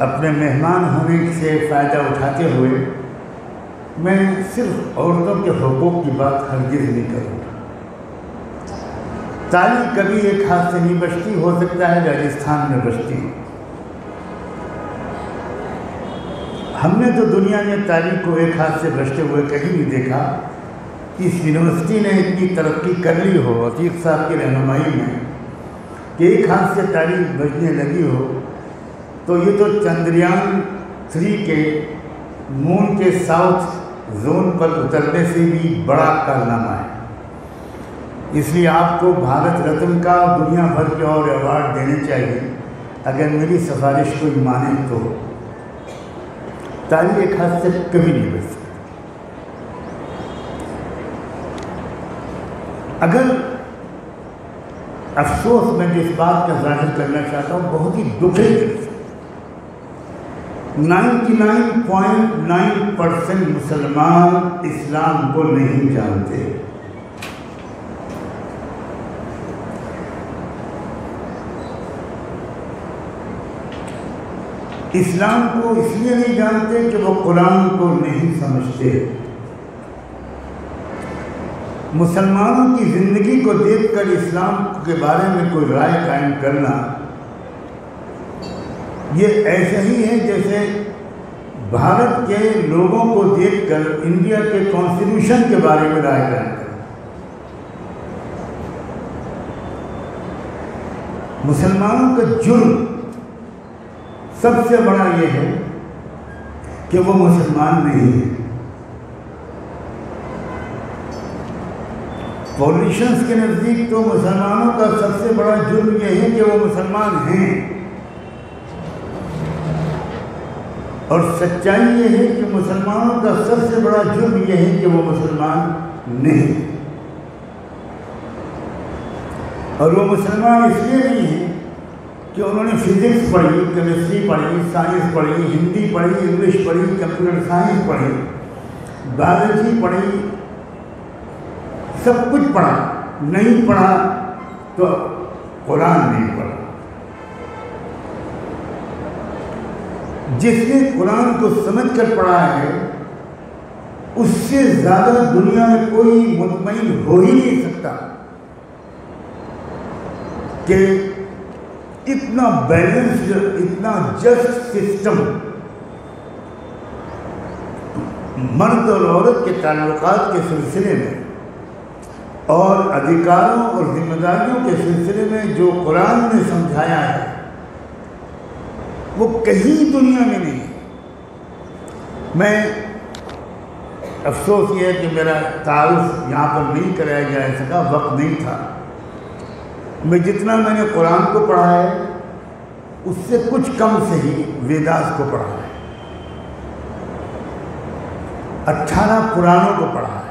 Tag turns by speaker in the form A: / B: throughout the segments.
A: अपने मेहमान होने से फ़ायदा उठाते हुए मैं सिर्फ औरतों के हुकूक की बात हरगिज़ नहीं करूँगा। ताली कभी एक हाथ से नहीं बचती, हो सकता है राजस्थान में बचती हो। हमने तो दुनिया में ताली को एक हाथ से बचते हुए कहीं नहीं देखा। इस यूनिवर्सिटी ने इतनी तरक्की कर ली हो अतीक साहब की रहनुमाई में कि एक हाथ से ताली बजने लगी हो, तो ये तो चंद्रयान 3 के मून के साउथ जोन पर उतरने से भी बड़ा कारनामा है। इसलिए आपको भारत रत्न का दुनिया भर के और अवार्ड देने चाहिए। अगर मेरी सिफारिश कोई माने तो ताली एक हाथ से कभी नहीं बच सकती। अगर अफसोस मैं जिस बात का जाहिर करना चाहता हूँ, बहुत ही दुखी दिल से 99.9% मुसलमान इस्लाम को नहीं जानते। इस्लाम को इसलिए नहीं जानते कि वो कुरान को नहीं समझते। मुसलमानों की ज़िंदगी को देखकर इस्लाम के बारे में कोई राय कायम करना ये ऐसा ही है जैसे भारत के लोगों को देखकर इंडिया के कॉन्स्टिट्यूशन के बारे में राय कायम करना। मुसलमानों का जुर्म सबसे बड़ा ये है कि वो मुसलमान नहीं है। पॉलिटिशियंस के नज़दीक तो मुसलमानों का सबसे बड़ा जुर्म ये है कि वो मुसलमान हैं, और सच्चाई ये है कि मुसलमानों का सबसे बड़ा जुर्म ये है कि वो मुसलमान नहीं। और वो मुसलमान इसलिए नहीं है कि उन्होंने फिजिक्स पढ़ी, केमिस्ट्री पढ़ी, साइंस पढ़ी, हिंदी पढ़ी, इंग्लिश पढ़ी, कंप्यूटर साइंस पढ़ी, बायोलॉजी पढ़ी, सब कुछ पढ़ा। नहीं पढ़ा तो कुरान नहीं पढ़ा। जिसने कुरान को समझकर पढ़ा है उससे ज़्यादा दुनिया में कोई मुतमईन हो ही नहीं सकता कि इतना बैलेंस्ड, इतना जस्ट सिस्टम मर्द और औरत के ताल्लुकात के सिलसिले में और अधिकारों और जिम्मेदारियों के सिलसिले में जो कुरान ने समझाया है वो कहीं दुनिया में नहीं। मैं अफसोस ये है कि मेरा तारुफ यहाँ पर नहीं कराया जा सका, वक्त नहीं था। मैं जितना मैंने कुरान को पढ़ा है उससे कुछ कम से ही वेदास को पढ़ा है, 18 पुराणों को पढ़ा है,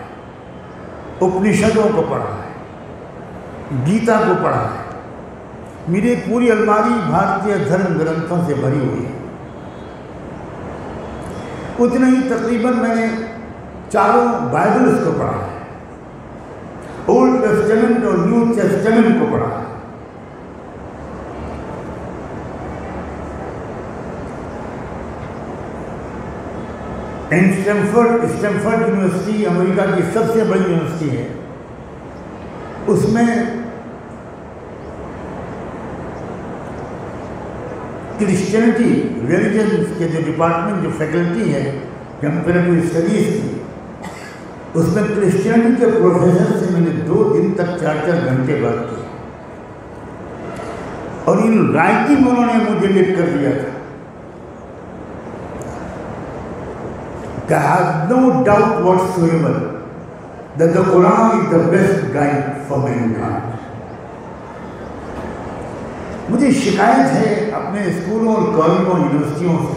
A: उपनिषदों को पढ़ा है, गीता को पढ़ा है। मेरी पूरी अलमारी भारतीय धर्म ग्रंथों से भरी हुई है। उतना ही तकरीबन मैंने चारों बाइबल्स को पढ़ा है, ओल्ड टेस्टामेंट और न्यू टेस्टामेंट को पढ़ा है। स्टैनफोर्ड यूनिवर्सिटी अमेरिका की सबसे बड़ी यूनिवर्सिटी है। उसमें क्रिश्चियनिटी रिलीजन के जो डिपार्टमेंट, जो फैकल्टी है कंपैरेटिव स्टडीज़ की, उसमें क्रिश्चियनिटी के प्रोफेसर से मैंने 2 दिन तक 4-4 घंटे बात की। और इन राइटिंग उन्होंने मुझे लिख कर दिया था कि I have no doubt whatsoever that the Quran is the best guide for mankind। मुझे शिकायत है अपने स्कूलों और कॉलेजों यूनिवर्सिटियों से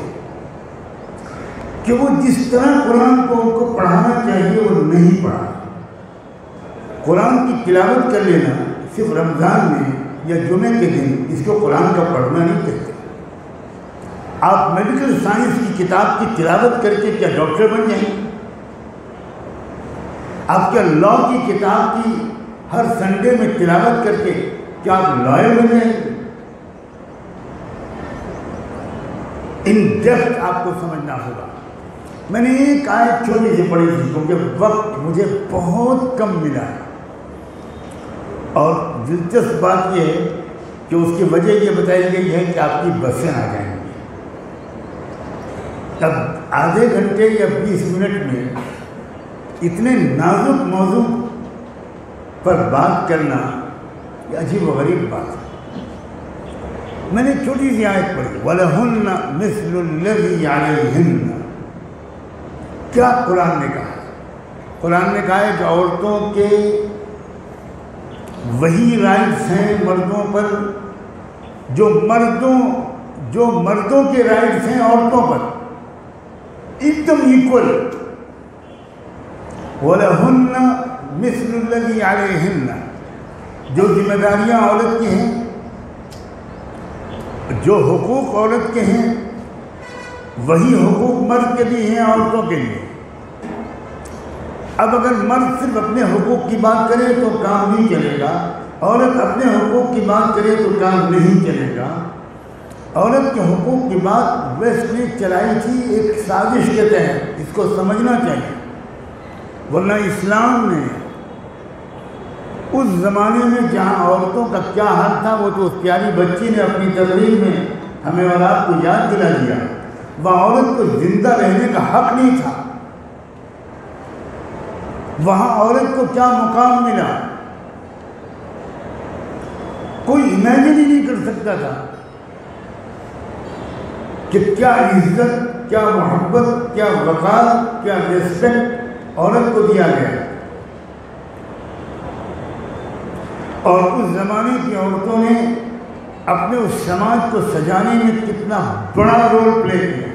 A: कि वो जिस तरह कुरान को उनको पढ़ाना चाहिए वो नहीं पढ़ा। कुरान की तिलावत कर लेना सिर्फ रमज़ान में या जुमे के दिन, इसको कुरान का पढ़ना नहीं कहते। आप मेडिकल साइंस की किताब की तिलावत करके क्या डॉक्टर बन जाएंगे? आप क्या लॉ की किताब की हर संडे में तिलावत करके क्या आप लॉयर बन जाएंगे? इन डेप्थ आपको समझना होगा। मैंने एक आयत छोटी सी पढ़ी थी क्योंकि वक्त मुझे बहुत कम मिला है, और दिलचस्प बात यह है कि उसकी वजह ये बताई गई है कि आपकी बसें आ जाएंगी। तब आधे घंटे या 20 मिनट में इतने नाजुक मौजू पर बात करना ये अजीब व गरीब बात है। मैंने छोटी सी आयत पढ़ी, वलहुन्ना मिस्लुल्लज़ी अलैहिन्ना। क्या कुरान ने कहा? कुरान ने कहा है कि औरतों के वही राइट्स हैं मर्दों पर जो मर्दों के राइट्स हैं औरतों पर, एकदम इक्वल। वलहुन्ना मिस्लुल्लज़ी अलैहिन्ना, जो जिम्मेदारियां औरत की हैं, जो हुकूक औरत के हैं, वही हुकूक मर्द के भी हैं औरतों के लिए। अब अगर मर्द सिर्फ अपने हुकूक की बात करे तो काम नहीं चलेगा, औरत अपने हुकूक की बात करे तो काम नहीं चलेगा। औरत के हुकूक की बात वेस्ट ने चलाई थी एक साजिश के तहत, इसको समझना चाहिए। वरना इस्लाम ने उस ज़माने में जहाँ औरतों का क्या हाल था वो तो उस प्यारी बच्ची ने अपनी तकरीर में हमें और आपको याद दिला दिया। वह औरत को जिंदा रहने का हक नहीं था। वहाँ औरत को क्या मुकाम मिला कोई इमेजिन ही नहीं कर सकता था कि क्या इज्जत, क्या मोहब्बत, क्या वक़ार, क्या रिस्पेक्ट औरत को दिया गया। और उस ज़माने की औरतों ने अपने उस समाज को सजाने में कितना बड़ा रोल प्ले किया।